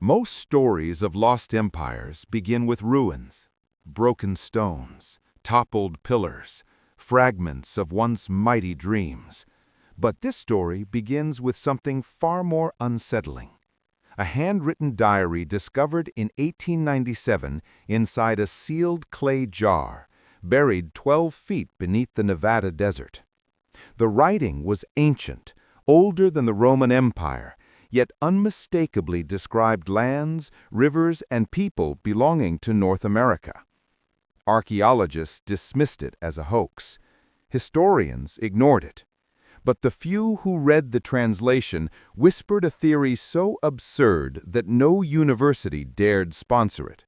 Most stories of lost empires begin with ruins, broken stones, toppled pillars, fragments of once mighty dreams. But this story begins with something far more unsettling. A handwritten diary discovered in 1897 inside a sealed clay jar, buried 12 feet beneath the Nevada desert. The writing was ancient, older than the Roman Empire, yet unmistakably described lands, rivers, and people belonging to North America. Archaeologists dismissed it as a hoax. Historians ignored it. But the few who read the translation whispered a theory so absurd that no university dared sponsor it.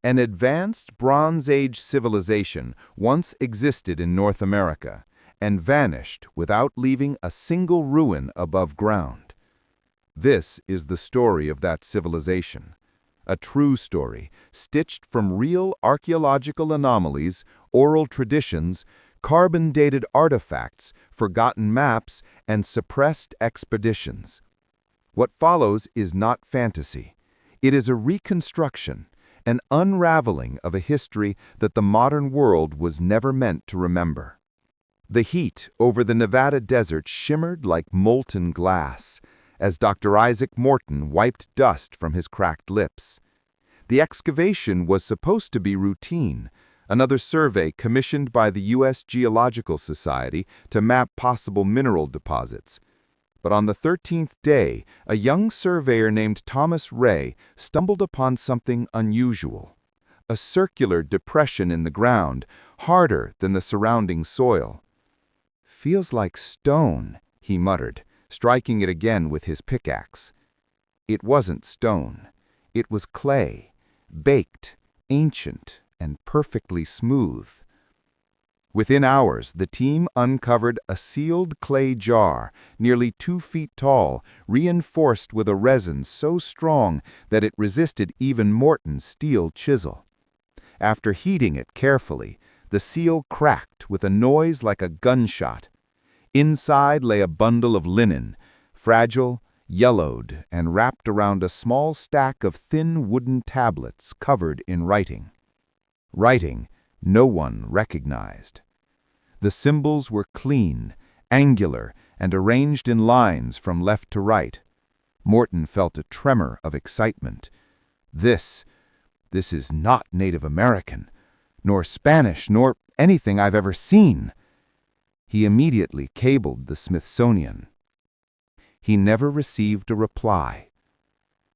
An advanced Bronze Age civilization once existed in North America and vanished without leaving a single ruin above ground. This is the story of that civilization, a true story stitched from real archaeological anomalies, oral traditions, carbon-dated artifacts, forgotten maps, and suppressed expeditions. What follows is not fantasy. It is a reconstruction, an unraveling of a history that the modern world was never meant to remember. The heat over the Nevada desert shimmered like molten glass as Dr. Isaac Morton wiped dust from his cracked lips. The excavation was supposed to be routine, another survey commissioned by the U.S. Geological Society to map possible mineral deposits. But on the 13th day, a young surveyor named Thomas Ray stumbled upon something unusual. A circular depression in the ground, harder than the surrounding soil. "Feels like stone," he muttered, striking it again with his pickaxe. It wasn't stone. It was clay, baked, ancient, and perfectly smooth. Within hours, the team uncovered a sealed clay jar, nearly 2 feet tall, reinforced with a resin so strong that it resisted even Morton's steel chisel. After heating it carefully, the seal cracked with a noise like a gunshot. Inside lay a bundle of linen, fragile, yellowed, and wrapped around a small stack of thin wooden tablets covered in writing. Writing no one recognized. The symbols were clean, angular, and arranged in lines from left to right. Morton felt a tremor of excitement. This is not Native American, nor Spanish, nor anything I've ever seen. He immediately cabled the Smithsonian. He never received a reply.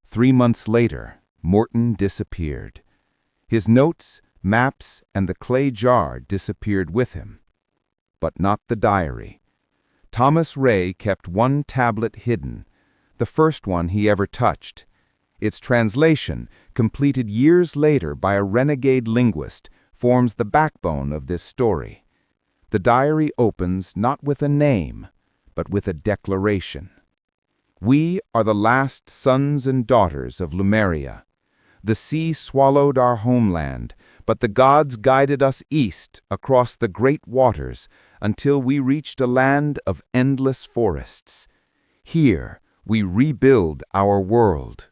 3 months later, Morton disappeared. His notes, maps, and the clay jar disappeared with him. But not the diary. Thomas Ray kept one tablet hidden, the first one he ever touched. Its translation, completed years later by a renegade linguist, forms the backbone of this story. The diary opens not with a name, but with a declaration. "We are the last sons and daughters of Lumeria. The sea swallowed our homeland, but the gods guided us east across the great waters until we reached a land of endless forests. Here we rebuild our world."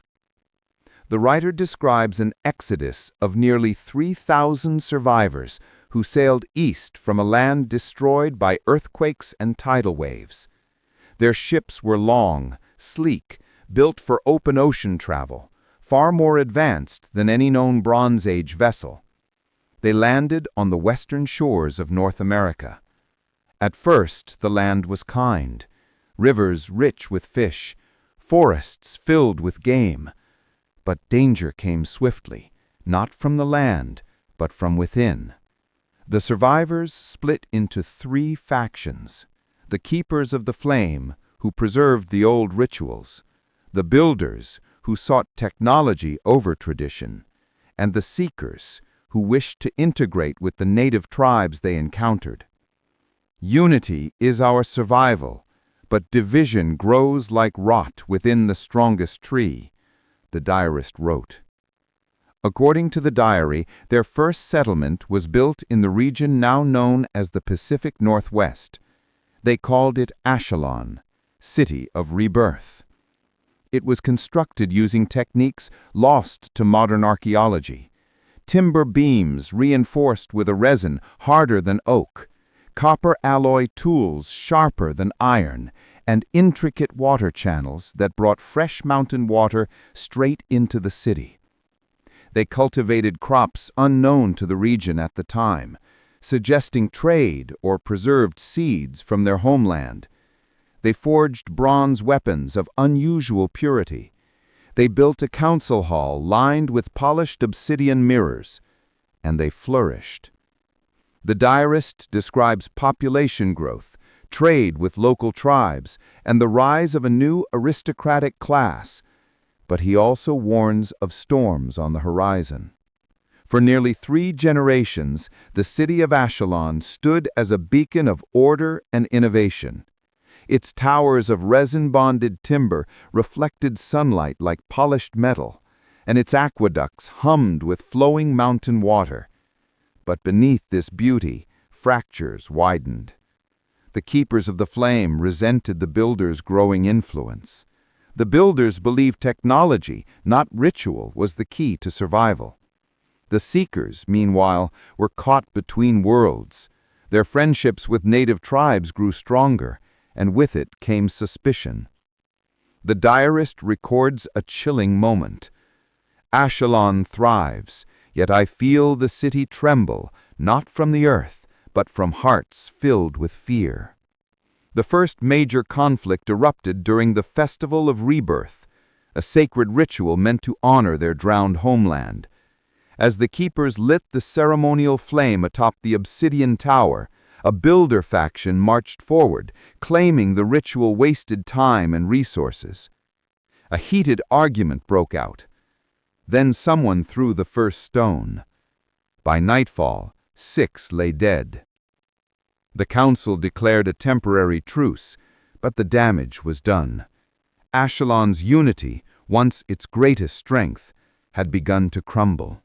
The writer describes an exodus of nearly 3,000 survivors who sailed east from a land destroyed by earthquakes and tidal waves. Their ships were long, sleek, built for open ocean travel, far more advanced than any known Bronze Age vessel. They landed on the western shores of North America. At first, the land was kind, rivers rich with fish, forests filled with game. But danger came swiftly, not from the land, but from within. The survivors split into 3 factions: the keepers of the flame, who preserved the old rituals, the builders, who sought technology over tradition, and the seekers, who wished to integrate with the native tribes they encountered. "Unity is our survival, but division grows like rot within the strongest tree," the diarist wrote. According to the diary, their first settlement was built in the region now known as the Pacific Northwest. They called it Ashalon, City of Rebirth. it was constructed using techniques lost to modern archaeology. Timber beams reinforced with a resin harder than oak, copper alloy tools sharper than iron, and intricate water channels that brought fresh mountain water straight into the city. They cultivated crops unknown to the region at the time, suggesting trade or preserved seeds from their homeland. They forged bronze weapons of unusual purity. They built a council hall lined with polished obsidian mirrors, and they flourished. The diarist describes population growth, trade with local tribes, and the rise of a new aristocratic class, but he also warns of storms on the horizon. For nearly 3 generations, the city of Ashalon stood as a beacon of order and innovation. Its towers of resin-bonded timber reflected sunlight like polished metal, and its aqueducts hummed with flowing mountain water. But beneath this beauty, fractures widened. The keepers of the flame resented the builders' growing influence. The builders believed technology, not ritual, was the key to survival. The seekers, meanwhile, were caught between worlds. Their friendships with native tribes grew stronger, and with it came suspicion. The diarist records a chilling moment. Ashalon thrives, yet I feel the city tremble, not from the earth, but from hearts filled with fear. The first major conflict erupted during the Festival of Rebirth, a sacred ritual meant to honor their drowned homeland. As the keepers lit the ceremonial flame atop the obsidian tower, a builder faction marched forward, claiming the ritual wasted time and resources. A heated argument broke out. Then someone threw the first stone. By nightfall, 6 lay dead. The council declared a temporary truce, but the damage was done. Ashalon's unity, once its greatest strength, had begun to crumble.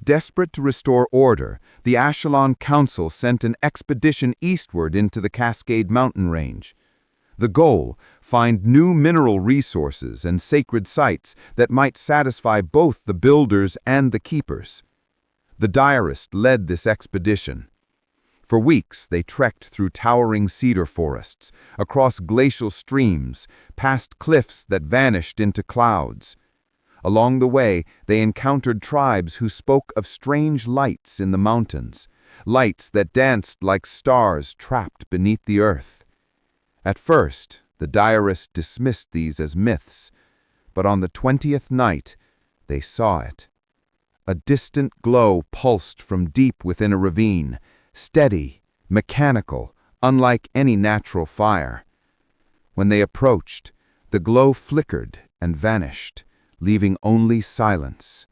Desperate to restore order, the Ashalon Council sent an expedition eastward into the Cascade Mountain Range. The goal: find new mineral resources and sacred sites that might satisfy both the builders and the keepers. The diarist led this expedition. For weeks they trekked through towering cedar forests, across glacial streams, past cliffs that vanished into clouds. Along the way, they encountered tribes who spoke of strange lights in the mountains, lights that danced like stars trapped beneath the earth. At first, the diarist dismissed these as myths, but on the 20th night, they saw it. A distant glow pulsed from deep within a ravine, steady, mechanical, unlike any natural fire. When they approached, the glow flickered and vanished, leaving only silence.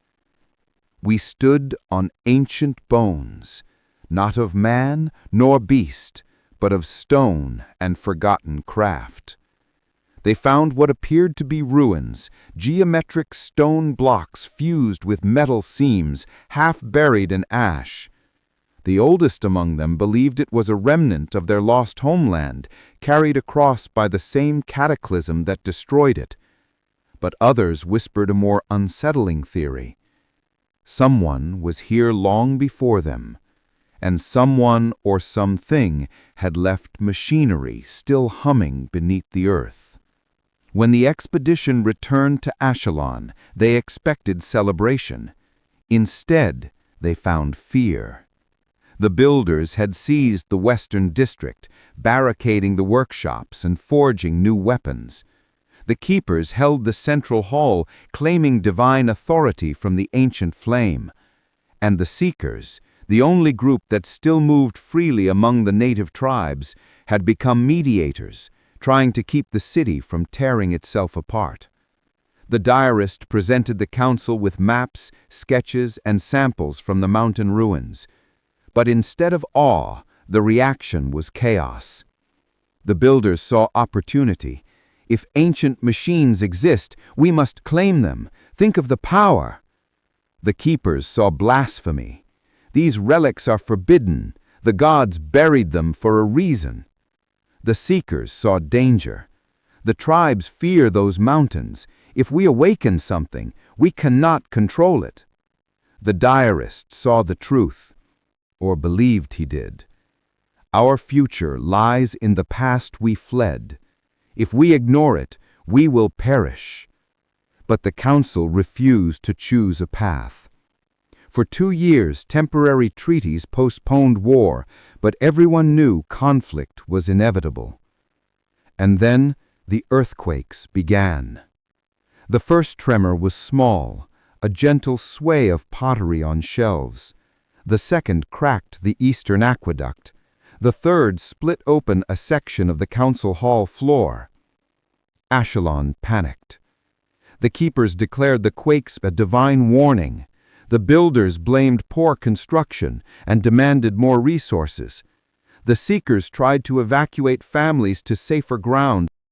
We stood on ancient bones, not of man nor beast, but of stone and forgotten craft. They found what appeared to be ruins, geometric stone blocks fused with metal seams, half buried in ash. The oldest among them believed it was a remnant of their lost homeland, carried across by the same cataclysm that destroyed it. But others whispered a more unsettling theory. Someone was here long before them, and someone or something had left machinery still humming beneath the earth. When the expedition returned to Ashalon, they expected celebration. Instead, they found fear. The builders had seized the western district, barricading the workshops and forging new weapons. The keepers held the central hall, claiming divine authority from the ancient flame. And the seekers, the only group that still moved freely among the native tribes, had become mediators, trying to keep the city from tearing itself apart. The diarist presented the council with maps, sketches, and samples from the mountain ruins. But instead of awe, the reaction was chaos. The builders saw opportunity. If ancient machines exist, we must claim them. Think of the power. The keepers saw blasphemy. These relics are forbidden. The gods buried them for a reason. The seekers saw danger. The tribes fear those mountains. If we awaken something, we cannot control it. The diarist saw the truth, or believed he did. Our future lies in the past we fled. If we ignore it, we will perish. But the council refused to choose a path. For 2 years, temporary treaties postponed war, but everyone knew conflict was inevitable. And then the earthquakes began. The first tremor was small, a gentle sway of pottery on shelves. The second cracked the eastern aqueduct. The third split open a section of the council hall floor. Ashalon panicked. The keepers declared the quakes a divine warning. The builders blamed poor construction and demanded more resources. The seekers tried to evacuate families to safer ground.